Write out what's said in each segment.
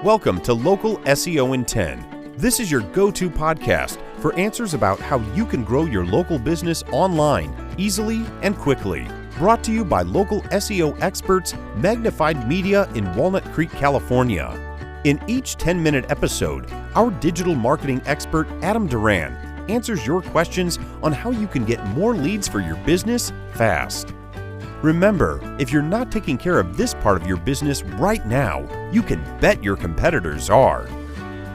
Welcome to Local SEO in 10. This is your go-to podcast for answers about how you can grow your local business online easily and quickly. Brought to you by local SEO experts Magnified Media in Walnut Creek, California. In each 10-minute episode, our digital marketing expert Adam Duran answers your questions on how you can get more leads for your business fast. Remember, if you're not taking care of this part of your business right now, you can bet your competitors are.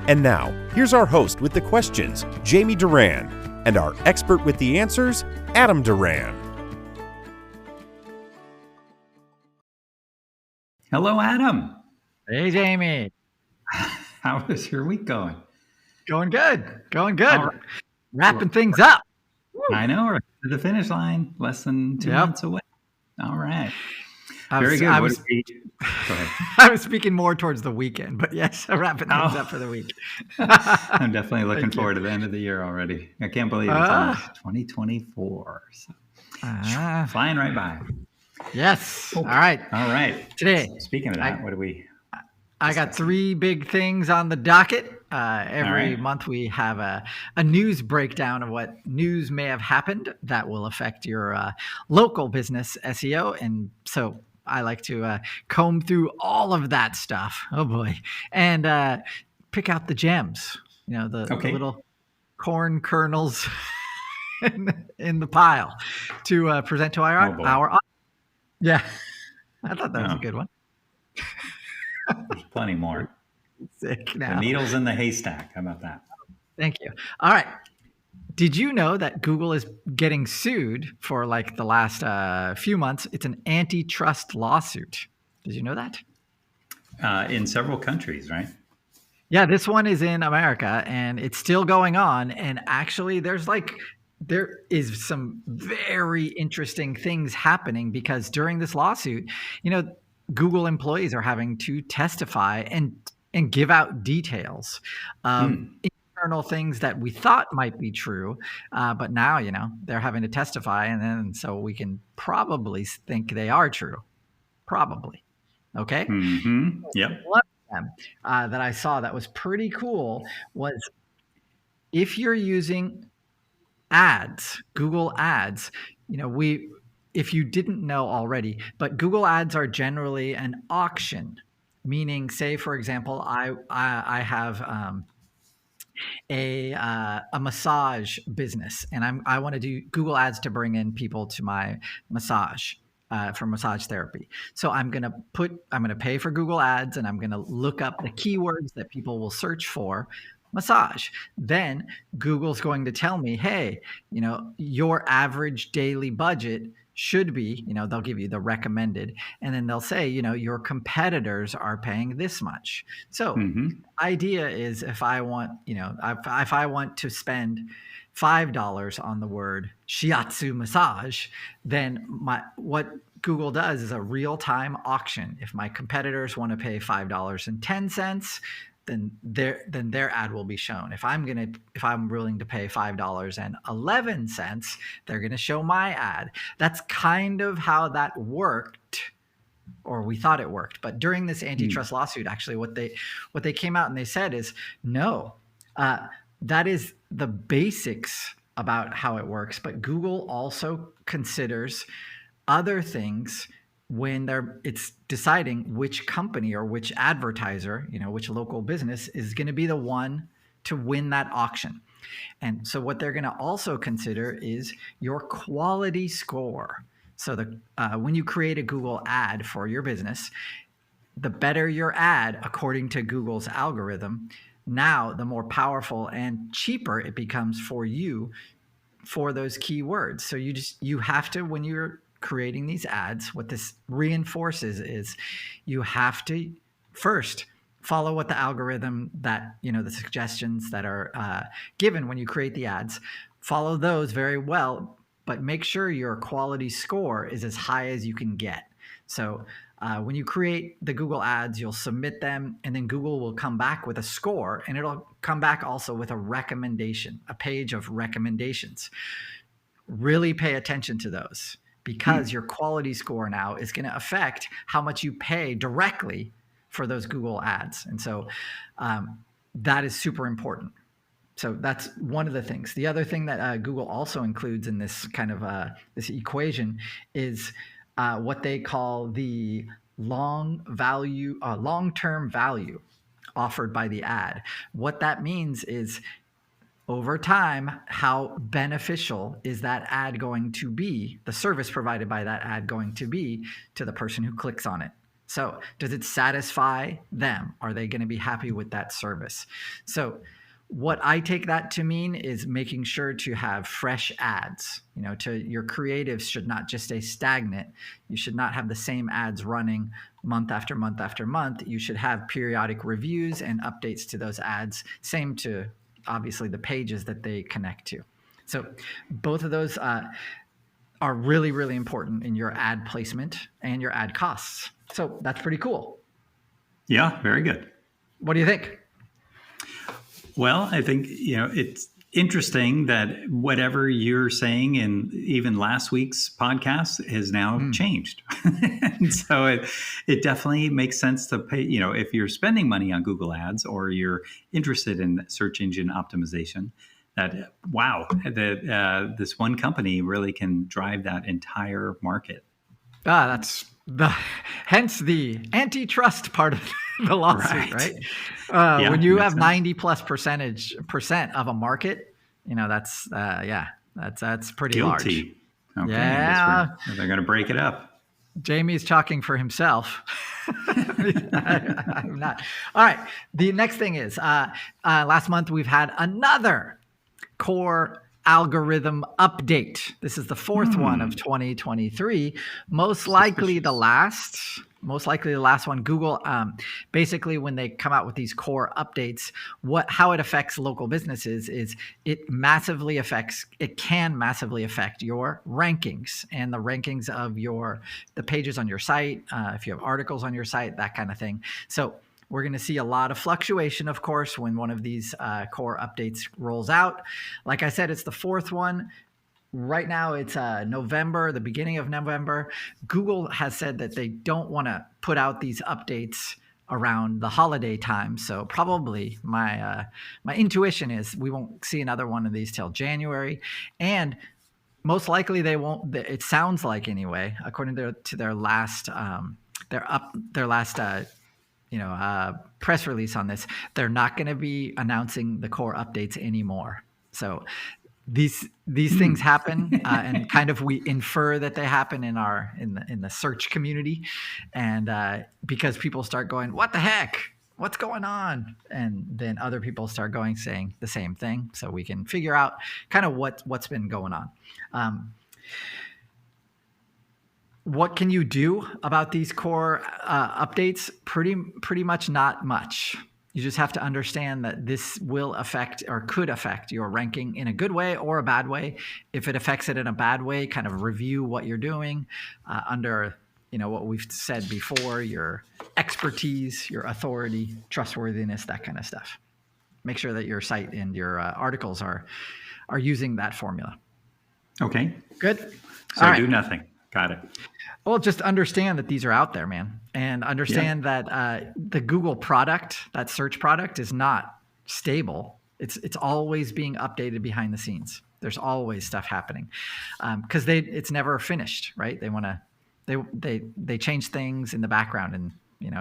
And now, here's our host with the questions, Jamie Duran, and our expert with the answers, Adam Duran. Hello, Adam. Hey, Jamie. How is your week going? Going good. Right. Wrapping things up. I know, we're to the finish line, less than 2 months away. All right. Very good. Go ahead. I was speaking more towards the weekend, but yes, wrapping things up for the week. I'm definitely looking forward to the end of the year already. I can't believe it's almost 2024. So, flying right by. Yes. Oh. All right. Today, speaking of that, what do we... I got 3 big things on the docket. Every month we have a news breakdown of what news may have happened that will affect your local business SEO. And so I like to comb through all of that stuff. Oh boy. And pick out the gems, the little corn kernels in the pile to present to our audience. Yeah. I thought that was a good one. There's plenty more. Sick now. The needle's in the haystack. How about that? Thank you. All right. Did you know that Google is getting sued for like the last few months? It's an antitrust lawsuit. Did you know that? In several countries, right? Yeah, this one is in America and it's still going on. And actually there is some very interesting things happening because during this lawsuit, Google employees are having to testify and give out details of internal things that we thought might be true. But now, they're having to testify. And then so we can probably think they are true. Probably. Okay. Mm-hmm. Yep. One of them that I saw that was pretty cool was if you're using ads, Google ads, if you didn't know already, but Google ads are generally an auction, meaning, say, for example, I have a massage business, and I want to do Google ads to bring in people to my massage for massage therapy. So I'm going to pay for Google ads, and I'm going to look up the keywords that people will search for. Massage. Then Google's going to tell me, hey, your average daily budget should be, they'll give you the recommended, and then they'll say, your competitors are paying this much. So the idea is if I want, if I want to spend $5 on the word shiatsu massage, then what Google does is a real-time auction. If my competitors want to pay $5.10, then their ad will be shown. If I'm willing to pay $5.11, they're going to show my ad. That's kind of how that worked, or we thought it worked. But during this antitrust lawsuit, actually, what they came out and they said is no, that is the basics about how it works. But Google also considers other things when it's deciding which company or which advertiser, which local business is going to be the one to win that auction. And so what they're going to also consider is your quality score. So when you create a Google ad for your business, the better your ad, according to Google's algorithm, now the more powerful and cheaper it becomes for you for those keywords. So you have to, when you're creating these ads, what this reinforces is you have to first follow what the algorithm that, the suggestions that are given when you create the ads, follow those very well, but make sure your quality score is as high as you can get. So when you create the Google ads, you'll submit them, and then Google will come back with a score, and it'll come back also with a recommendation, a page of recommendations. Really pay attention to those, because your quality score now is going to affect how much you pay directly for those Google ads. And so that is super important. So that's one of the things. The other thing that Google also includes in this kind of this equation is what they call the long-term value offered by the ad. What that means is over time, how beneficial is that ad going to be, the service provided by that ad going to be to the person who clicks on it? So does it satisfy them? Are they going to be happy with that service? So what I take that to mean is making sure to have fresh ads. Your creatives should not just stay stagnant. You should not have the same ads running month after month after month. You should have periodic reviews and updates to those ads. Same to obviously the pages that they connect to. So both of those are really, really important in your ad placement and your ad costs. So that's pretty cool. Yeah, very good. What do you think? Well, I think, it's interesting that whatever you're saying in even last week's podcast has now changed. And so it definitely makes sense to pay, if you're spending money on Google Ads or you're interested in search engine optimization, that, this one company really can drive that entire market. That's hence the antitrust part of the lawsuit, right? When you have 90+% of a market, that's pretty guilty. Large. Okay, yeah, they're going to break it up. Jamie's talking for himself. I'm not. All right. The next thing is last month we've had another core algorithm update. This is the fourth one of 2023. Most likely the last one. Google, basically when they come out with these core updates, how it affects local businesses is it can massively affect your rankings and the rankings of the pages on your site, if you have articles on your site, that kind of thing. So we're going to see a lot of fluctuation, of course, when one of these core updates rolls out. Like I said, it's the fourth one. Right now, it's November, the beginning of November. Google has said that they don't want to put out these updates around the holiday time. So probably my intuition is we won't see another one of these till January. And most likely they won't. It sounds like anyway, according to their last press release on this, they're not going to be announcing the core updates anymore. So these things happen, and kind of we infer that they happen in the search community, and because people start going, "What the heck? What's going on?" And then other people start saying the same thing, so we can figure out kind of what's been going on. What can you do about these core updates? Pretty much not much. You just have to understand that this will affect or could affect your ranking in a good way or a bad way. If it affects it in a bad way, kind of review what you're doing under what we've said before, your expertise, your authority, trustworthiness, that kind of stuff. Make sure that your site and your articles are using that formula. Okay. Good. So do nothing. Got it. Well, just understand that these are out there, man, and understand that the Google product, that search product, is not stable. It's always being updated behind the scenes. There's always stuff happening because it's never finished, right? They change things in the background, and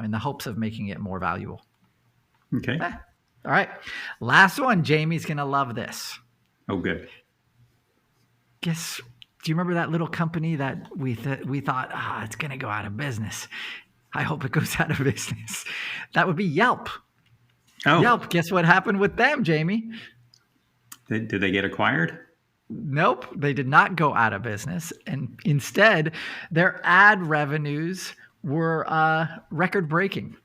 in the hopes of making it more valuable. Okay. All right, last one. Jamie's gonna love this. Oh, good. Do you remember that little company that we thought, it's going to go out of business? I hope it goes out of business. That would be Yelp. Oh. Yelp, guess what happened with them, Jamie? Did they get acquired? Nope, they did not go out of business. And instead, their ad revenues were record-breaking.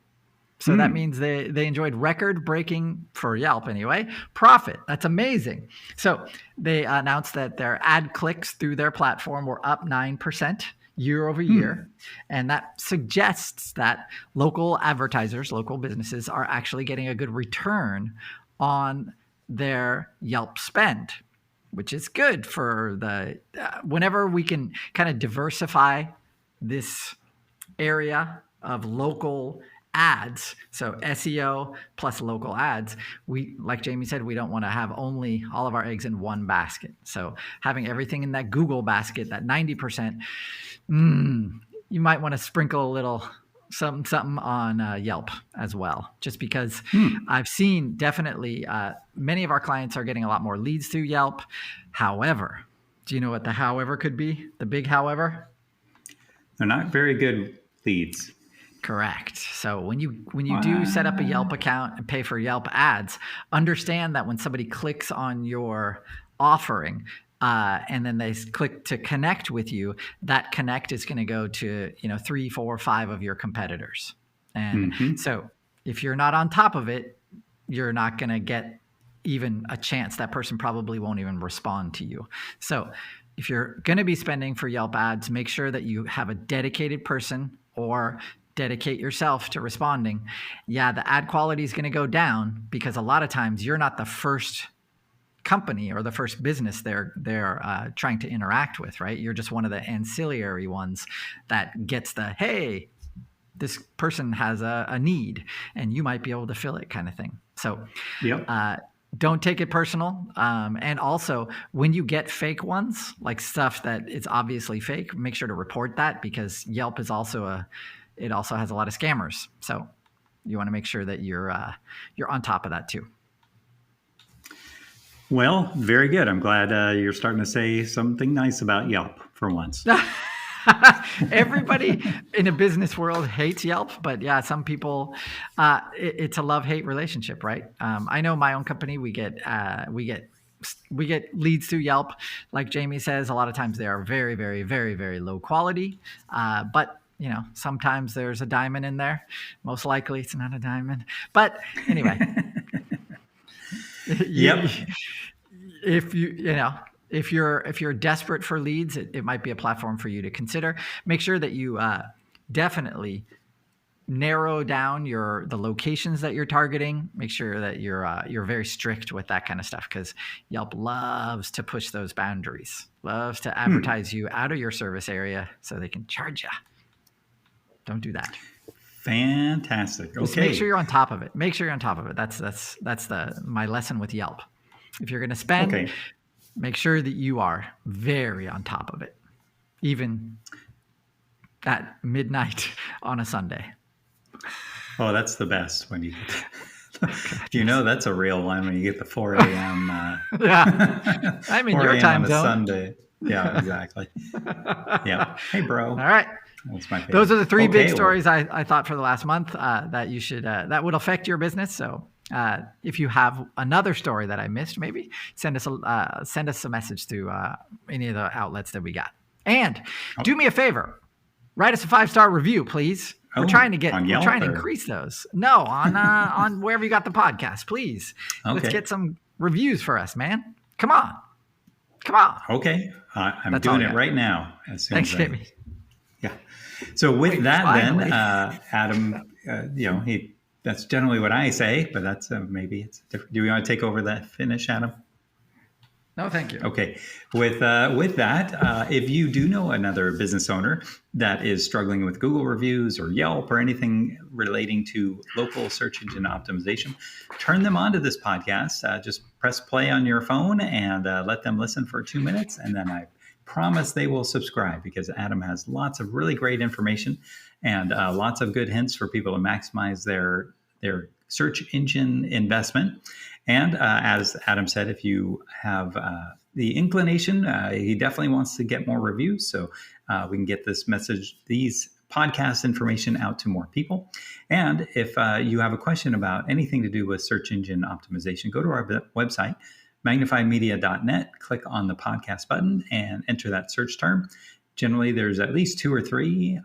So that means they enjoyed record-breaking, for Yelp anyway, profit. That's amazing. So they announced that their ad clicks through their platform were up 9% year over year. And that suggests that local advertisers, local businesses are actually getting a good return on their Yelp spend, which is good for whenever we can kind of diversify this area of local ads, so SEO plus local ads, we, like Jamie said, we don't want to have only all of our eggs in one basket. So having everything in that Google basket, that 90%, you might want to sprinkle a little something on Yelp as well, just because I've seen definitely many of our clients are getting a lot more leads through Yelp. However, do you know what the however could be? The big however? They're not very good leads. Correct. So when you do set up a Yelp account and pay for Yelp ads, understand that when somebody clicks on your offering and then they click to connect with you, that connect is going to go to 3, 4, 5 of your competitors. And so if you're not on top of it, you're not going to get even a chance. That person probably won't even respond to you. So if you're going to be spending for Yelp ads, make sure that you have a dedicated person or dedicate yourself to responding. Yeah, the ad quality is going to go down because a lot of times you're not the first company or the first business they're trying to interact with, right? You're just one of the ancillary ones that gets the, hey, this person has a need and you might be able to fill it kind of thing. So don't take it personal. And also when you get fake ones, like stuff that is obviously fake, make sure to report that, because Yelp is also it also has a lot of scammers. So you want to make sure that you're on top of that too. Well, very good. I'm glad you're starting to say something nice about Yelp for once. Everybody in a business world hates Yelp, but yeah, some people, it's a love-hate relationship, right? I know my own company, we get leads through Yelp. Like Jamie says, a lot of times they are very, very, very, very low quality. But sometimes there's a diamond in there. Most likely it's not a diamond. But anyway, if you're desperate for leads, it might be a platform for you to consider. Make sure that you definitely narrow down the locations that you're targeting. Make sure that you're very strict with that kind of stuff, because Yelp loves to push those boundaries, loves to advertise you out of your service area so they can charge you. Don't do that. Fantastic. Okay. Just make sure you're on top of it. That's my lesson with Yelp. If you're going to spend, make sure that you are very on top of it, even at midnight on a Sunday. Oh, that's the best when you get that's a real one when you get the 4 a.m. Yeah. I'm in your time zone. Sunday. Yeah, exactly. Yeah. Hey, bro. All right. That's my favorite. Those are the 3 big stories I thought for the last month that you should that would affect your business. So if you have another story that I missed, maybe send us a message through any of the outlets that we got. And do me a favor, write us a 5-star review, please. We're trying to increase those. No, on wherever you got the podcast, please. Okay. Let's get some reviews for us, man. Come on. Okay, I'm doing it right now. Thanks, Jamie. Yeah. So with Adam, that's generally what I say, but that's maybe it's different. Do we want to take over that finish, Adam? No, thank you. Okay. With that, if you do know another business owner that is struggling with Google reviews or Yelp or anything relating to local search engine optimization, turn them on to this podcast. Just press play on your phone and let them listen for 2 minutes, and then I promise they will subscribe, because Adam has lots of really great information and lots of good hints for people to maximize their search engine investment. And as Adam said, if you have the inclination, he definitely wants to get more reviews, so we can get these podcast information out to more people. And if you have a question about anything to do with search engine optimization, go to our website, magnifiedmedia.net, click on the podcast button and enter that search term. Generally, there's at least 2 or 3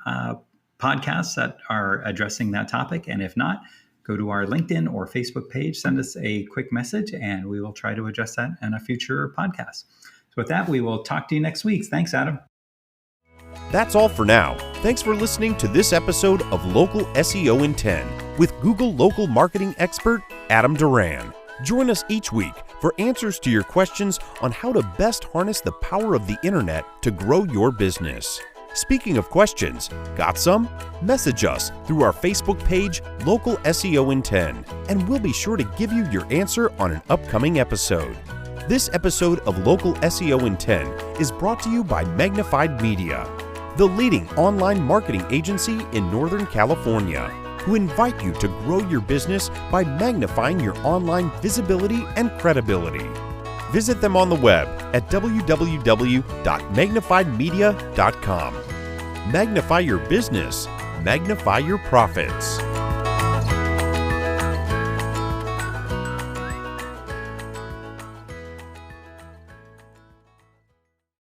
podcasts that are addressing that topic. And if not, go to our LinkedIn or Facebook page, send us a quick message, and we will try to address that in a future podcast. So with that, we will talk to you next week. Thanks, Adam. That's all for now. Thanks for listening to this episode of Local SEO in 10 with Google local marketing expert Adam Duran. Join us each week for answers to your questions on how to best harness the power of the internet to grow your business. Speaking of questions, got some? Message us through our Facebook page, Local SEO in 10, and we'll be sure to give you your answer on an upcoming episode. This episode of Local SEO in 10 is brought to you by Magnified Media, the leading online marketing agency in Northern California, who invite you to grow your business by magnifying your online visibility and credibility. Visit them on the web at www.magnifiedmedia.com. Magnify your business, magnify your profits.